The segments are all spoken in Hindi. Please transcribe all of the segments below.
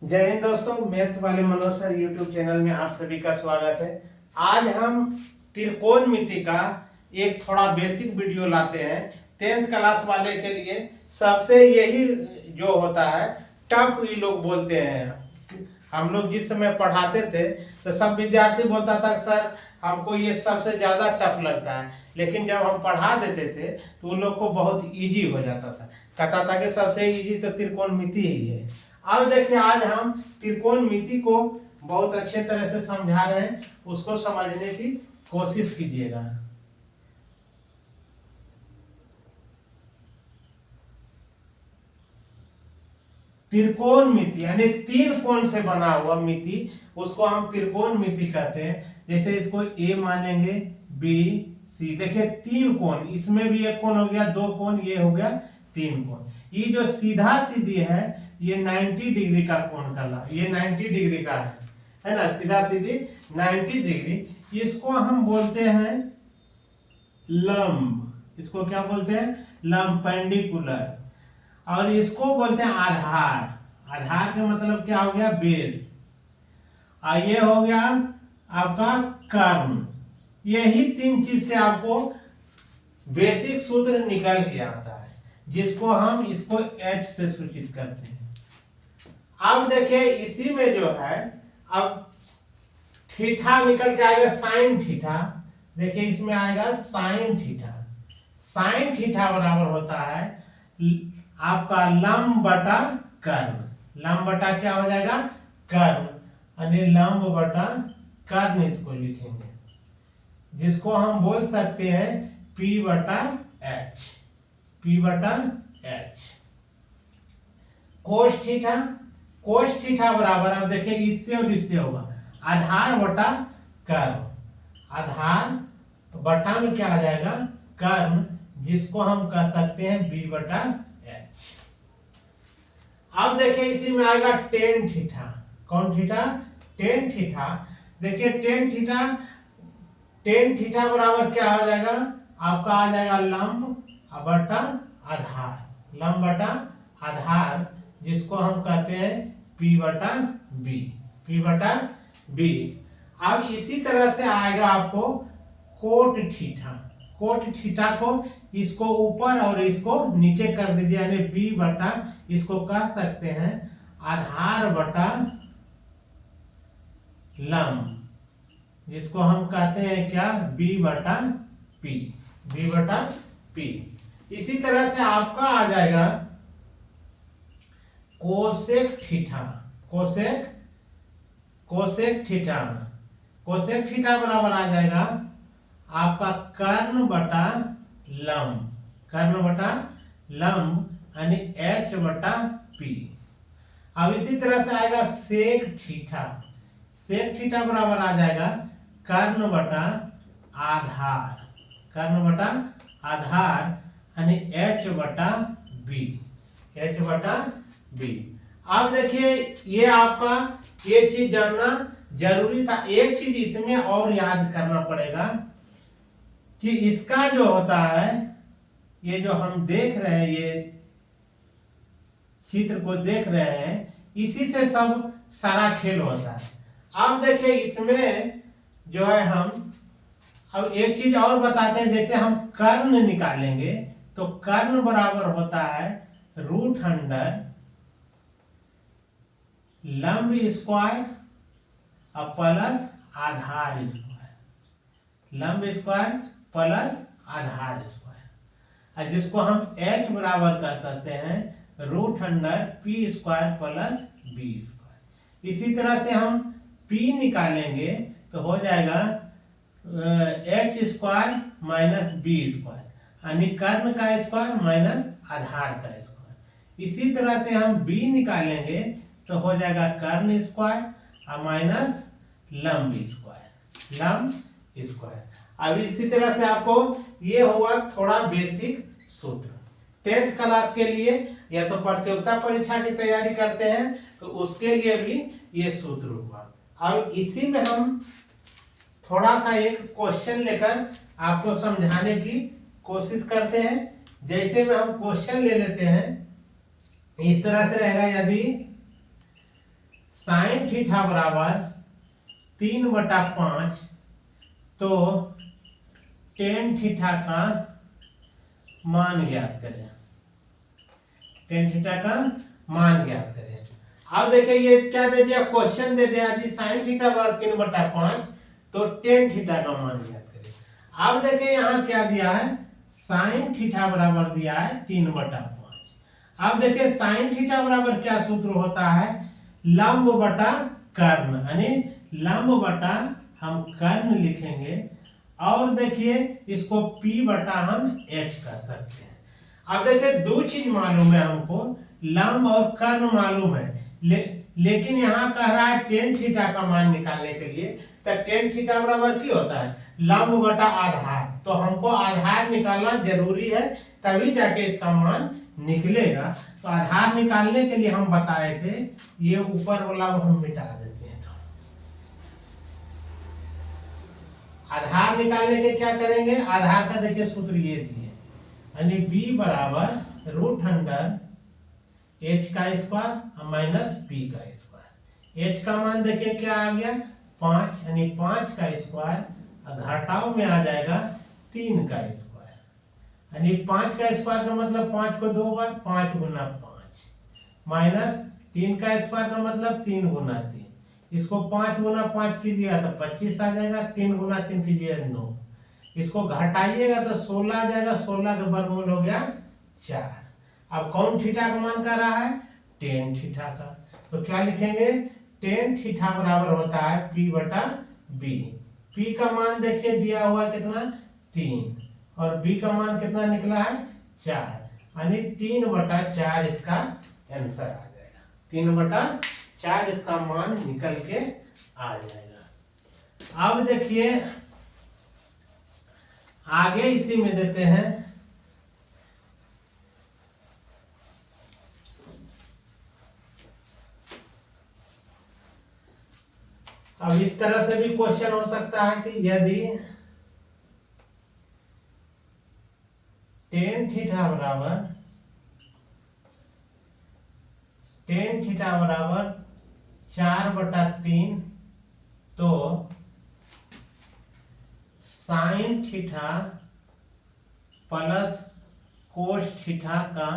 जय हिंद दोस्तों, मेष वाले मनोज सर यूट्यूब चैनल में आप सभी का स्वागत है। आज हम त्रिकोणमिति का एक थोड़ा बेसिक वीडियो लाते हैं। 10th क्लास वाले के लिए सबसे यही जो होता है टफ ये लोग बोलते हैं। हम लोग जिस समय पढ़ाते थे तो सब विद्यार्थी बोलता था सर हमको ये सबसे ज़्यादा टफ लगता है, लेकिन जब हम पढ़ा देते थे तो उन लोग को बहुत इजी हो जाता था। कहता था कि सबसे इजी तो त्रिकोणमिति ही है। अब देखिए, आज हम त्रिकोणमिति को बहुत अच्छे तरह से समझा रहे हैं, उसको समझने की कोशिश कीजिएगा। त्रिकोणमिति यानी तीन कोण से बना हुआ मिति, उसको हम त्रिकोणमिति कहते हैं। जैसे इसको ए मानेंगे, बी सी। देखिए तीन कोण, इसमें भी एक कोण हो गया, दो कोण, ये हो गया तीन कोण। ये जो सीधा सीधी है ये 90 डिग्री का कोण कहला, ये 90 डिग्री का है ना, सीधा सीधी 90 डिग्री। इसको हम बोलते हैं लंब। इसको क्या बोलते हैं? लंब, पेंडिकुलर। और इसको बोलते हैं आधार। आधार का मतलब क्या हो गया? बेस। और ये हो गया आपका कर्ण। यही तीन चीज से आपको बेसिक सूत्र निकल के आता है, जिसको हम इसको H से सूचित करते हैं। अब देखिए इसी में जो है, अब थीटा निकल के आएगा साइन थीटा। देखिए इसमें आएगा साइन थीटा। साइन थीटा बराबर होता है आपका लंब बटा कर्ण। लंब बटा क्या हो जाएगा? कर्ण। यानी लंब बटा कर्ण इसको लिखेंगे, जिसको हम बोल सकते हैं P बटा H। P बटा H। Cos theta. Cos theta बराबर, अब देखिए इससे और इससे होगा आधार बटा कर्ण। आधार बटा में क्या आ जाएगा? कर्ण, जिसको हम कह सकते हैं B बटा H। अब देखिए इसी में आएगा टेन थीटा। कौन थीटा? Tan theta. देखिए टेन थीटा, टेन थीटा बराबर क्या हो जाएगा? आपका आ जाएगा लंब बटा आधार। लंब बटा आधार, जिसको हम कहते हैं P बटा B। P बटा B। अब इसी तरह से आएगा आपको कोट थीटा। कोट थीटा को इसको ऊपर और इसको नीचे कर दीजिए, यानी B बटा, इसको कह सकते हैं आधार बटा लंब, जिसको हम कहते हैं क्या? B बटा P। B बटा P। इसी तरह से आपका आ जाएगा cosec theta. Cosec theta. Cosec theta बराबर आ जाएगा आपका कर्ण बटा लंब। कर्ण बटा लंब, यानी H बटा P। अब इसी तरह से आएगा सेक थीटा। सेक थीटा बराबर आ जाएगा कर्ण बटा आधार। कर्ण बटा आधार, यानी H बटा B। H बटा B। अब देखिए ये आपका ये चीज जानना जरूरी था। एक चीज इसमें और याद करना पड़ेगा कि इसका जो होता है, ये जो हम देख रहे हैं, ये चित्र को देख रहे हैं, इसी से सब सारा खेल होता है। अब देखिए इसमें जो है, हम अब एक चीज और बताते हैं। जैसे हम कर्ण निकालेंगे तो कर्ण बराबर होता है रूट अंडर लंब स्क्वायर और प्लस आधार स्क्वायर। लंब स्क्वायर प्लस आधार स्क्वायर, जिसको हम H बराबर कर सकते हैं root under P square plus B square. इसी तरह से हम P निकालेंगे तो हो जाएगा H square minus B square, यानी कर्ण का स्क्वायर माइनस आधार का स्क्वायर। इसी तरह से हम B निकालेंगे तो हो जाएगा कर्ण स्क्वायर और माइनस लंब स्क्वायर। लंब स्क्वायर। अब इसी तरह से आपको ये हुआ थोड़ा बेसिक सूत्र। 10th क्लास के लिए या तो प्रतियोगिता परीक्षा की तैयारी करते हैं तो उसके लिए भी ये सूत्र हुआ। अब इसी में हम थोड़ा सा एक क्वेश्चन लेकर आपको समझाने की कोशिश करते हैं। जैसे में हम क्वेश्चन ले लेते हैं, इस तरह से रहेगा। यदि साइन थीटा बराबर 3/5, तो टेन थीटा का मान ज्ञात करें। टेन थीटा का मान ज्ञात करें। अब देखिए ये क्या दे दिया, क्वेश्चन दे दिया जी साइन थीटा बराबर 3/5, तो टेन थीटा का मान ज्ञात करें। अब देखिए यहाँ क्या दिया है, साइन थीटा बराबर दिया है 3/5। अब देखिए साइन थीटा बराबर क्या सूत्र होता है, लंब बटा कर्ण, यानी लंब बटा हम कर्ण लिखेंगे, और देखिए इसको P बटा हम H कर सकते हैं। अब देखिए दो चीज मालूम है हमको, लंब और कर्ण मालूम है, लेकिन यहाँ कह रहा है टेन थीटा का मान निकालने के लिए, तो टेन थीटा बराबर क्या होता है, लंब बटा आधार, तो हमको आधार निकालना जरूरी है, तभी जाके इसका मान निकलेगा। तो आधार निकालने के लिए हम बताए थे, ये ऊपर वाला हम मिटा देते हैं। तो आधार निकालने के क्या करेंगे, आधार का देखिए सूत्र ये दिए, यानी b बराबर √अंडर h का स्क्वायर माइनस p का स्क्वायर। h का मान देखिए क्या आ गया 5, यानी 5 का स्क्वायर, घटाव में आ जाएगा 3 का स्क्वायर, यानी 5 का स्क्वायर का मतलब 5 को 2 बार, 5 गुना 5, माइनस 3 का स्क्वायर का मतलब 3 गुना 3, इसको 5 गुना 5 कीजिएगा तो 25 आ जाएगा, 3 गुना 3 कीजिएगा 9, इसको घटाइएगा तो 16 आ जाएगा, 16 का वर्गमूल हो गया 4। अब कौन थीटा का मान कर रहा है, टेन थीटा का, तो क्या लिखेंगे, टेन थीटा बराबर होता है P बटा B। P का मान देखिए दिया हुआ कितना 3, और B का मान कितना निकला है 4, यानी 3/4 इसका आंसर आ जाएगा, 3/4 इसका मान निकल के आ जाएगा। अब देखिए आगे इसी में देते हैं, अब इस तरह से भी क्वेश्चन हो सकता है कि यदि टेन थीटा बराबर 4/3, तो sine theta plus cos theta का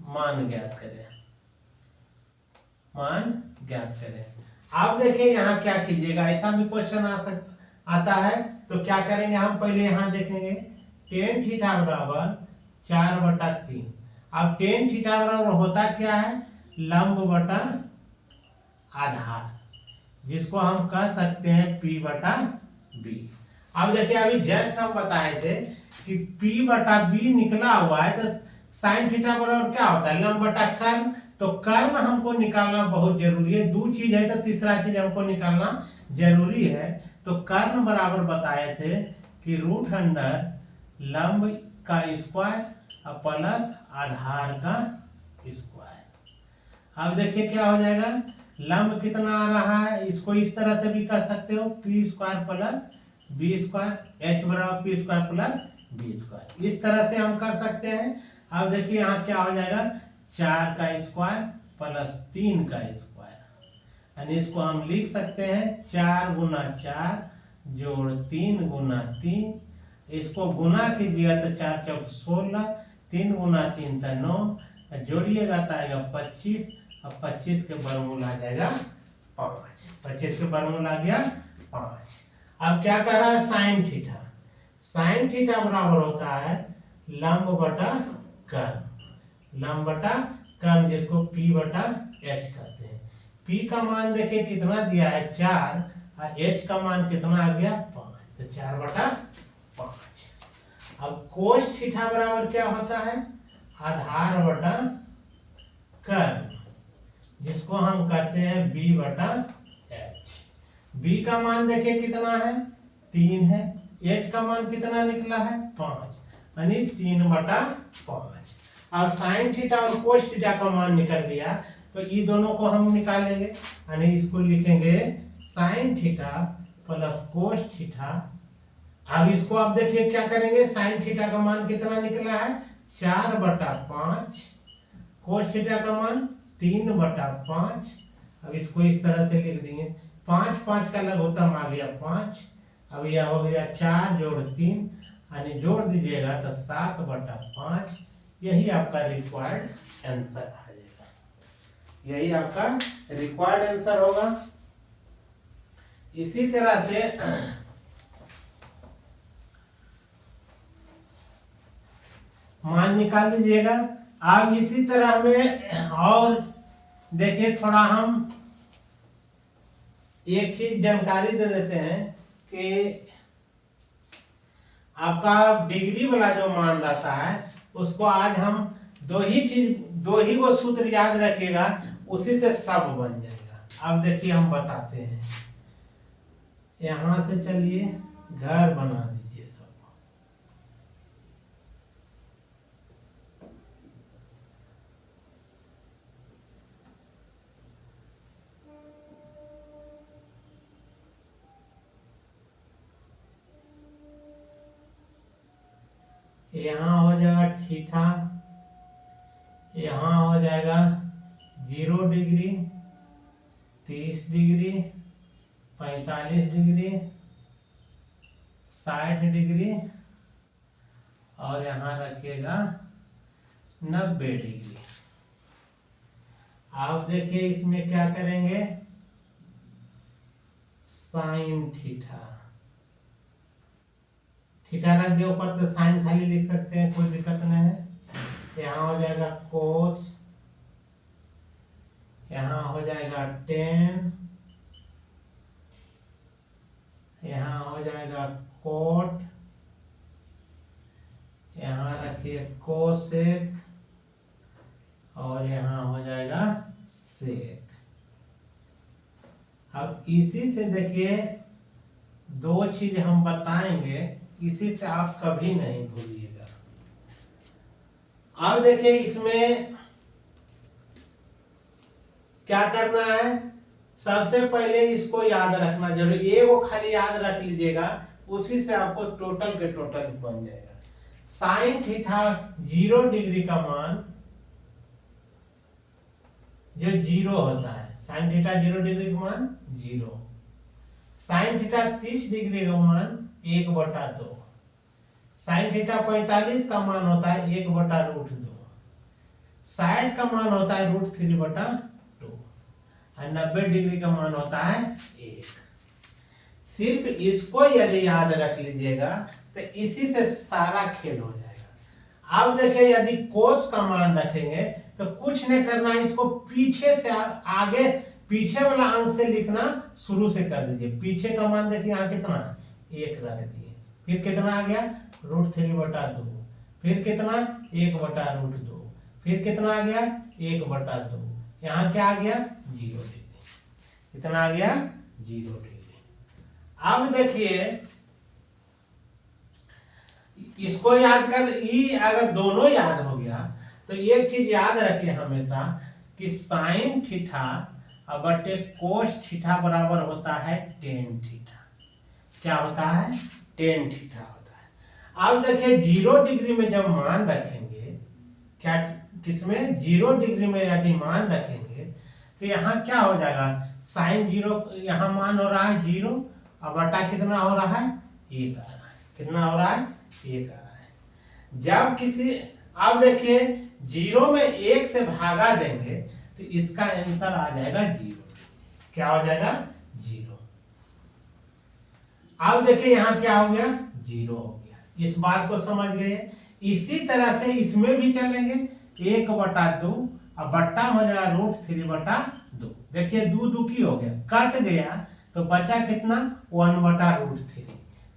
मान ज्ञात करें, मान ज्ञात करें। आप देखिए यहाँ क्या कीजिएगा, ऐसा भी क्वेश्चन आता है, तो क्या करेंगे हम पहले यहाँ देखेंगे, टेन थीटा बराबर 4/3। अब टेन थीटा बराबर होता क्या है, लंब बटा आधार, जिसको हम कह सकते हैं P बटा B। अब देखिए अभी जस्ट हम बताए थे कि P बटा B निकला हुआ है, तो साइन थीटा बराबर क्या होता है, लंब बटा कर्ण, तो कर्ण हमको निकालना बहुत जरूरी है, दो चीज है तो तीसरा चीज हमको निकालना जरूरी है। तो कर्ण बराबर बताए थे कि √अंडर लंब का स्क्वायर प्लस आधार का स्क्वायर। अब देखिए क्या हो जाएगा, लंब कितना आ रहा है, इसको इस तरह से भी कर सकते हो, P² प्लस B², H बराबर P² प्लस B², इस तरह से हम कर सकते हैं। अब देखिए यहाँ क्या हो जाएगा, 4 का स्क्वायर प्लस 3 का स्क्वायर, यानी इसको हम लिख सकते हैं 4 गुना 4 जोड़ 3 गुना 3, इसको गुना कीजिएगा तो 4 चौक 16, 3 गुना 3 तो 9, जोड़िएगा तो आएगा 25, अब 25 के वर्गमूल आ जाएगा 5, 25 के वर्गमूल आ गया 5। अब क्या कर रहा है, साइन थीटा, साइन थीटा बराबर होता है लंब बटा कर्ण, लंब बटा कर्ण, जिसको P बटा H कहते हैं। P का मान देखिए कितना दिया है 4, और H का मान कितना आ गया 5, तो 4/5। अब कोस थीटा बराबर क्या होता है, आधार बटा कर्ण, जिसको हम कहते हैं B बटा H। B का मान देखिए कितना है 3 है, H का मान कितना निकला है 5, यानी 3/5। और साइन थीटा और कोस थीटा का मान निकल गया, तो ये दोनों को हम निकालेंगे, यानी इसको लिखेंगे sine theta plus cos theta. अब इसको आप देखिए क्या करेंगे, साइन थीटा का मान कितना निकला है 4/5, कोस थीटा का मान 3/5, अब इसको इस तरह से लिख देंगे, 5 5 का लघुत्तम आ गया 5, अब यह हो गया 4 जोड़ 3 यानी जोड़ दीजिएगा तो 7/5, यही आपका रिक्वायर्ड आंसर आ जाएगा, यही आपका रिक्वायर्ड आंसर होगा। इसी तरह से मान निकाल लीजिएगा। अब इसी तरह में और देखिए, थोड़ा हम एक चीज जानकारी दे देते हैं कि आपका डिग्री वाला जो मान रहता है उसको आज हम दो ही वो सूत्र याद रखिएगा, उसी से सब बन जाएगा। अब देखिए हम बताते हैं, यहां से चलिए घर बना दीजिए सब। यहाँ हो जाएगा थीटा, यहाँ हो जाएगा 0 डिग्री, 30 डिग्री, 45 डिग्री, 60 डिग्री और यहाँ रखिएगा 90 डिग्री। आप देखिए इसमें क्या करेंगे, साइन थीटा, थीटा रख दिया ऊपर तो साइन खाली लिख सकते हैं, कोई दिक्कत नहीं है। यहाँ हो जाएगा कोस, यहाँ हो जाएगा टेन, यहाँ हो जाएगा कोट, यहाँ रखिए कोसेक और यहाँ हो जाएगा सेक। अब इसी से देखिए दो चीज हम बताएंगे, इसी से आप कभी नहीं भूलिएगा। अब देखिए इसमें क्या करना है, सबसे पहले इसको याद रखना जरूरी, ये वो खाली याद रख लीजिएगा, उसी से आपको टोटल के टोटल बन जाएगा। साइन थीटा 0 डिग्री का मान जो 0 होता है, साइन थीटा 0 डिग्री का मान 0, साइन थीटा 30 डिग्री का मान 1/2, साइन थीटा 45 का मान होता है 1/√2, 60 का मान होता है √3/2 और 90 डिग्री का मान होता है 1। सिर्फ इसको यदि याद रख लीजिएगा तो इसी से सारा खेल हो जाएगा। अब देखिए यदि कोस का मान रखेंगे तो कुछ नहीं करना है, इसको पीछे से आगे पीछे वाला अंक से लिखना शुरू से कर दीजिए। पीछे का मान देखिए यहाँ कितना 1 रख दिए, फिर कितना आ गया √3/2, फिर कितना 1/√2, फिर कितना आ गया 1/2, यहाँ क्या आ गया 0 डिग्री, कितना आ गया 0 डिग्री। अब देखिए इसको याद कर, ई अगर दोनों याद हो गया तो एक चीज याद रखिए हमेशा कि साइन थीटा बटे कोस थीटा बराबर होता है टेन थीटा। क्या होता है, टेन थीटा होता है। अब देखिए 0 डिग्री में जब मान रखेंगे, क्या किसमें 0 डिग्री में यदि मान रखेंगे तो यहाँ क्या हो जाएगा, साइन 0, यहाँ मान हो रहा है 0 और बटा कितना हो रहा है 1 आ रहा है, कितना हो रहा है 1 आ रहा है। जब किसी, अब देखिए 0 में 1 से भागा देंगे तो इसका आंसर आ जाएगा 0, क्या हो जाएगा 0। अब देखिए यहाँ क्या हो गया 0 हो गया, इस बात को समझ गए। इसी तरह से इसमें भी चलेंगे 1/2 और बट्टा हो जाएगा √3/2। देखिए 2 2 हो गया, कट गया तो बचा कितना 1/√3,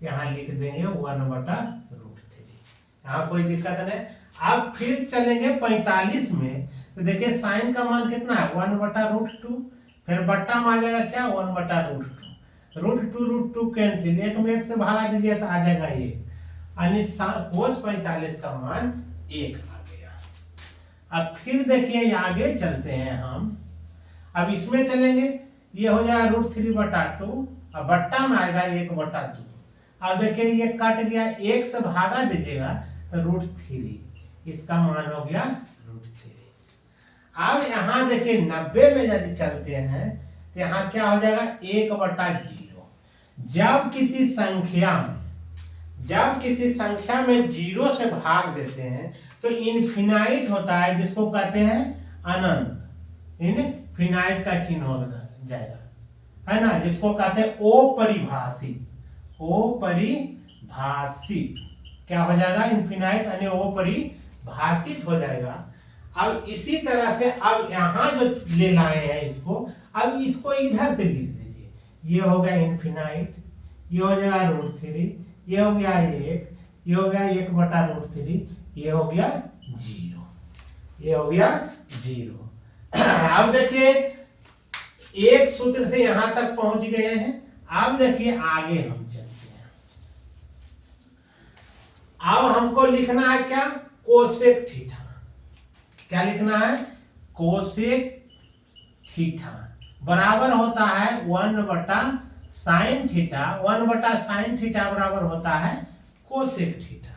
यहाँ लिख देंगे 1/√3, यहाँ कोई दिक्कत नहीं। अब फिर चलेंगे 45 में तो देखिए साइन का मान कितना है 1/√2, फिर बट्टा में आ जाएगा क्या 1/√2, √2 कैंसिल, एक में 1 से भागा दीजिए तो आ जाएगा 1, यानी कोस 45 का मान 1 आ गया। अब फिर देखिए आगे चलते हैं हम, अब इसमें चलेंगे, ये हो जाएगा √3/2 और बट्टा में आएगा 1/2। अब देखिए ये कट गया, 1 से भागा दीजिएगा तो √3, इसका मान हो गया √3। अब यहाँ देखिए 90 में यदि चलते हैं तो यहाँ क्या हो जाएगा 1/0। जब किसी संख्या में 0 से भाग देते हैं तो इनफिनाइट होता है, जिसको कहते हैं अनंत। इनफिनाइट का चिन्ह हो जाएगा, है ना, जिसको कहते हैं अपरिभाषित। क्या हो जाएगा इनफिनाइट यानी अपरिभाषित हो जाएगा। अब इसी तरह से अब यहाँ जो ले लाए हैं इसको, अब इसको इधर से लिख दीजिए। ये हो गया इनफिनाइट, ये हो जाएगा √3, ये हो गया 1, ये हो गया 1/√3, ये हो गया 0, ये हो गया 0। अब देखिए एक सूत्र से यहां तक पहुंच गए हैं। अब देखिए आगे हम चलते हैं। अब हमको लिखना है क्या, कोसेक थीटा। क्या लिखना है, कोसेक थीटा बराबर होता है 1/sin थीटा। 1/sin थीटा बराबर होता है कोसेक थीटा।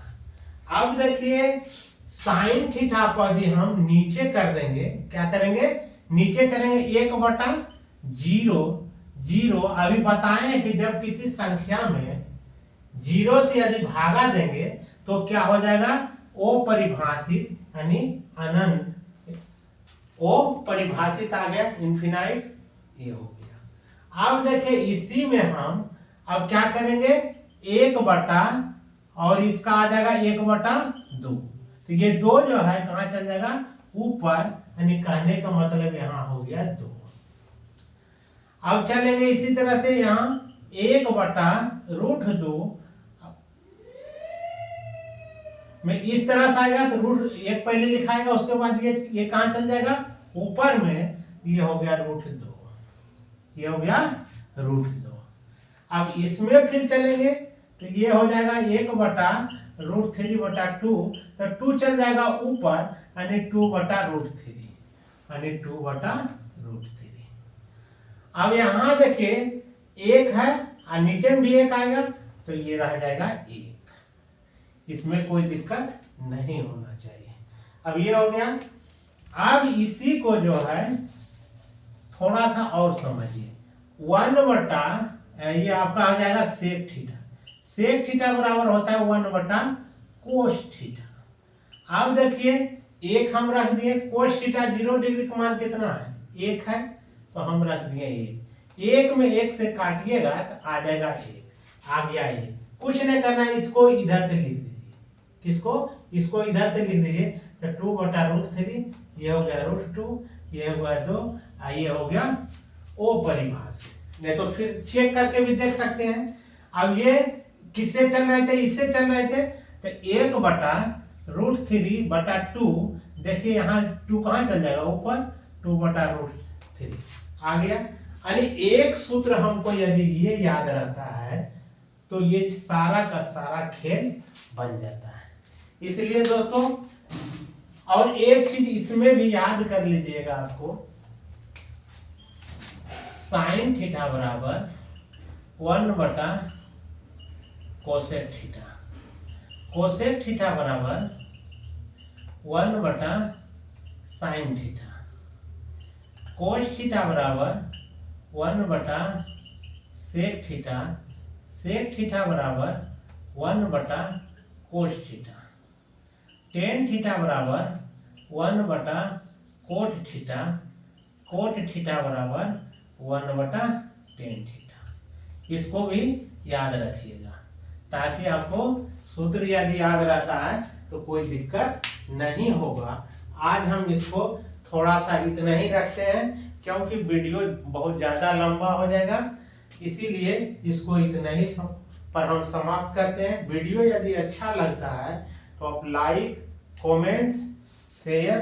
अब देखिए साइन थीटा को यदि हम नीचे कर देंगे, क्या करेंगे, नीचे करेंगे 1/0। अभी बताएं कि जब किसी संख्या में 0 से यदि भागा देंगे तो क्या हो जाएगा, अपरिभाषित यानी अनंत। परिभाषित आ गया इनफिनाइट, ये हो गया। अब देखिए इसी में हम अब क्या करेंगे, 1 और इसका आ जाएगा 1/2। तो ये 2 जो है कहाँ चल जाएगा, ऊपर, यानी कहने का मतलब यहाँ हो गया 2। अब चलेंगे इसी तरह से यहाँ 1/√2 में इस तरह से आएगा, तो √1 पहले लिखाएगा, उसके बाद ये कहाँ चल जाएगा, ऊपर में, ये हो गया √2, ये हो गया √2। अब इसमें फिर चलेंगे तो ये हो जाएगा 1/√3/2, तो 2 चल जाएगा ऊपर, यानी 2/√3, यानी 2/√3। अब यहाँ देखिए 1 है और नीचे में भी 1 आएगा, तो ये रह जाएगा 1। इसमें कोई दिक्कत नहीं होना चाहिए। अब ये हो गया। अब इसी को जो है थोड़ा सा और समझिए, 1 ये आपका आ जाएगा सेक थीटा। सेक थीटा बराबर होता है 1/कोस थीटा। अब देखिए 1 हम रख दिए, कोस थीटा 0 डिग्री का मान कितना है, 1 है, तो हम रख दिए 1 में 1 से काटिएगा तो आ जाएगा 1, आ गया 1। कुछ नहीं करना है, इसको इधर से लिख दीजिए। किसको, इसको इधर से लिख दीजिए, तो 2/√3, ये हो गया √2, ये हो गया 2, ये हो गया अपरिभाषित। नहीं तो फिर चेक करके भी देख सकते हैं। अब ये किससे चल रहे थे, इससे चल रहे थे, तो 1/√3/2, देखिए यहाँ 2 कहाँ चल जाएगा, ऊपर, 2/√3 आ गया। यानी एक सूत्र हमको यदि ये याद रहता है तो ये सारा का सारा खेल बन जाता है। इसलिए दोस्तों, और एक चीज इसमें भी याद कर लीजिएगा आपको, साइन थीटा बराबर 1/कोसेक थीटा। कोसेक थीटा बराबर 1/साइन थीटा। कोस थीटा बराबर 1/सेक थीटा। सेक थीटा बराबर 1/कोस थीटा। टेन थीटा बराबर 1/कोट थीटा। कोट थीटा बराबर 1/टेन थीटा। इसको भी याद रखिएगा, ताकि आपको सूत्र यदि याद रहता है तो कोई दिक्कत नहीं होगा। आज हम इसको थोड़ा सा इतना ही रखते हैं, क्योंकि वीडियो बहुत ज़्यादा लंबा हो जाएगा, इसीलिए इसको इतना ही पर हम समाप्त करते हैं। वीडियो यदि अच्छा लगता है तो आप लाइक, कमेंट्स, शेयर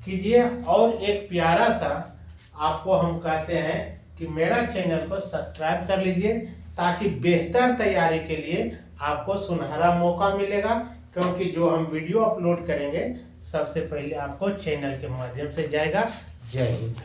कीजिए, और एक प्यारा सा आपको हम कहते हैं कि मेरा चैनल को सब्सक्राइब कर लीजिए, ताकि बेहतर तैयारी के लिए आपको सुनहरा मौका मिलेगा, क्योंकि जो हम वीडियो अपलोड करेंगे सबसे पहले आपको चैनल के माध्यम से जाएगा। जय हिंद।